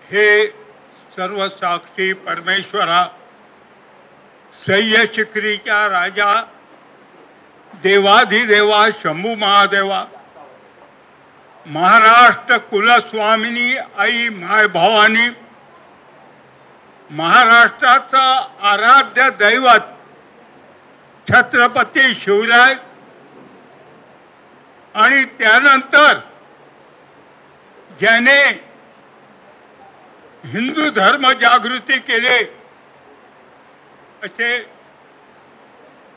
हे सर्वसाक्षी परमेश्वरा, सह्य शिखरीच्या राजा, देवाधिदेवा Shambhu Mahadeva, Maharashtra कुलस्वामिनी I my Bhavani, महाराष्ट्राचं आराध्य दैवत छत्रपती शिवराय, आणि त्यानंतर ज्याने हिंदू धर्म जागृती केले असे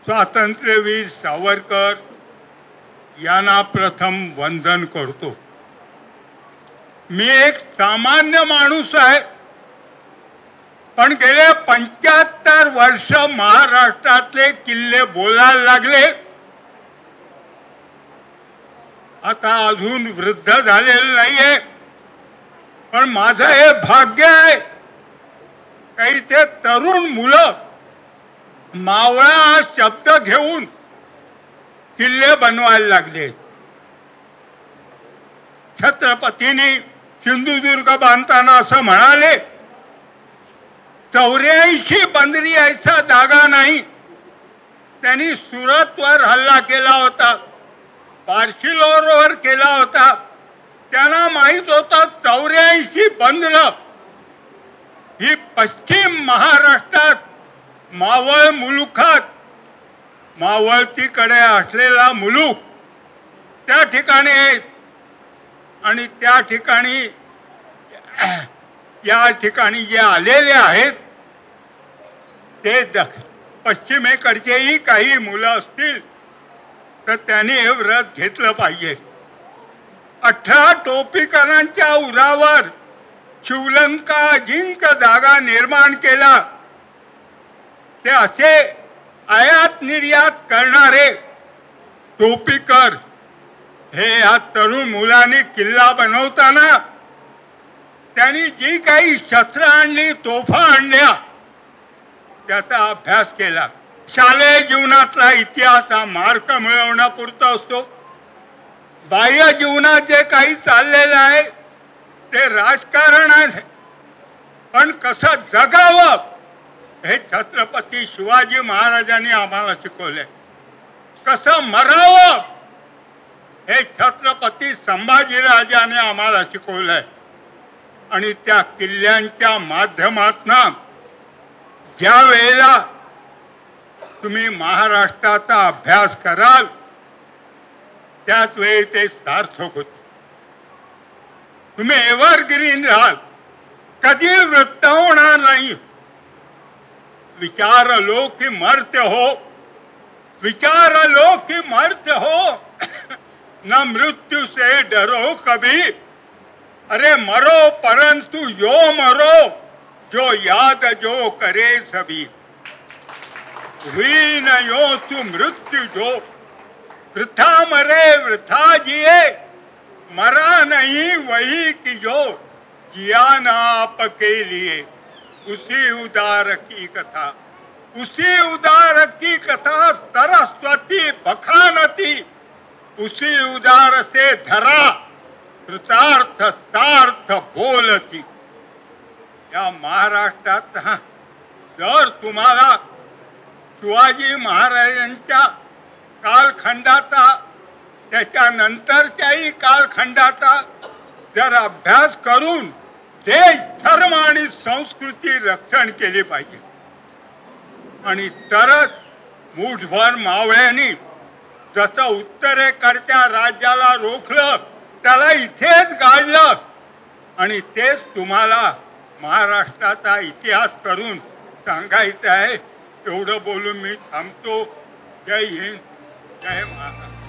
स्वातंत्र्यवीर सावरकर यांना प्रथम वंदन करतो। मी एक सामान्य माणूस आहे, पण गेले 75 वर्ष महाराष्ट्रातले किल्ले बोलायला लागले। आता अजून वृद्ध झालेलं नाहीये, पण माझं हे भाग्य आहे काही ते तरुण मुलं मावळा हा शब्द घेऊन किल्ले बनवायला लागले। छत्रपतींनी सिंधुदुर्ग बांधताना असं म्हणाले, 84 बंदरी ऐसा दागा नाही। त्यांनी सुरतवर हल्ला केला होता, पार्शिलोरवर केला होता। त्यांना माहित होतं 84 बंदरं ही पश्चिम महाराष्ट्रात मावळ मुलुखात, मावळतीकडे असलेला मुलुक त्या ठिकाणी आहेत, आणि त्या ठिकाणी या ठिकाणी जे आलेले आहेत ते पश्चिमेकडचेही काही मुलं असतील तर त्यांनी हे व्रत घेतलं पाहिजे। 18 टोपीकरांच्या उरावर शिवलंका जिंक जागा निर्माण केला। ते असे आयात निर्यात करणारे टोपीकर हे या तरुण मुलांनी किल्ला बनवताना त्यांनी जी काही शस्त्र आणली, तोफा आणल्या, त्याचा अभ्यास केला। शालेय जीवनातला इतिहास हा मार्क मिळवण्यापुरता असतो। बाह्य जीवनात जे काही चाललेलं आहे ते राजकारण आहे, पण कसं जगावं हे छत्रपती शिवाजी महाराजांनी आम्हाला शिकवले। कसं मरावं हे छत्रपती संभाजीराजाने आम्हाला शिकवलंय। आणि त्या किल्ल्यांच्या माध्यमातून ज्या वेळेला तुम्ही महाराष्ट्राचा अभ्यास कराल त्याच वेळी ते सार्थक होते। तुम्ही एव्हरग्रीन राहाल, कधी वृत्त होणार नाही। विचार लो कि मरते हो, विचार लो कि मरते हो, न मृत्यु से डरो कभी। अरे मरो परंतु यो मरो, जो याद जो करे सभी। हुई न यो तू मृत्यु जो, वृथा मरे वृथा जिए, मरा नहीं वही कि जो जिया ना आपके लिए। उसी उदार की कथा, उसी उदार की कथा सरस्वती बखानती। उसी उदार से धरा कृतार्थ सार्थ बोलती। या महाराष्ट्रात जर तुम्हाला शिवाजी महाराजांच्या कालखंडाचा, त्याच्यानंतरच्याही कालखंडाचा जर अभ्यास करून देश, धर्म आणि संस्कृती रक्षण केली पाहिजे, आणि तरच मुठभर मावळ्यांनी जसं उत्तरेकडच्या राज्याला रोखलं त्याला इथेच गाडलं, आणि तेच तुम्हाला महाराष्ट्राचा इतिहास करून सांगायचं आहे। एवढं बोलून मी थांबतो। जय हिंद, जय महाराष्ट्र।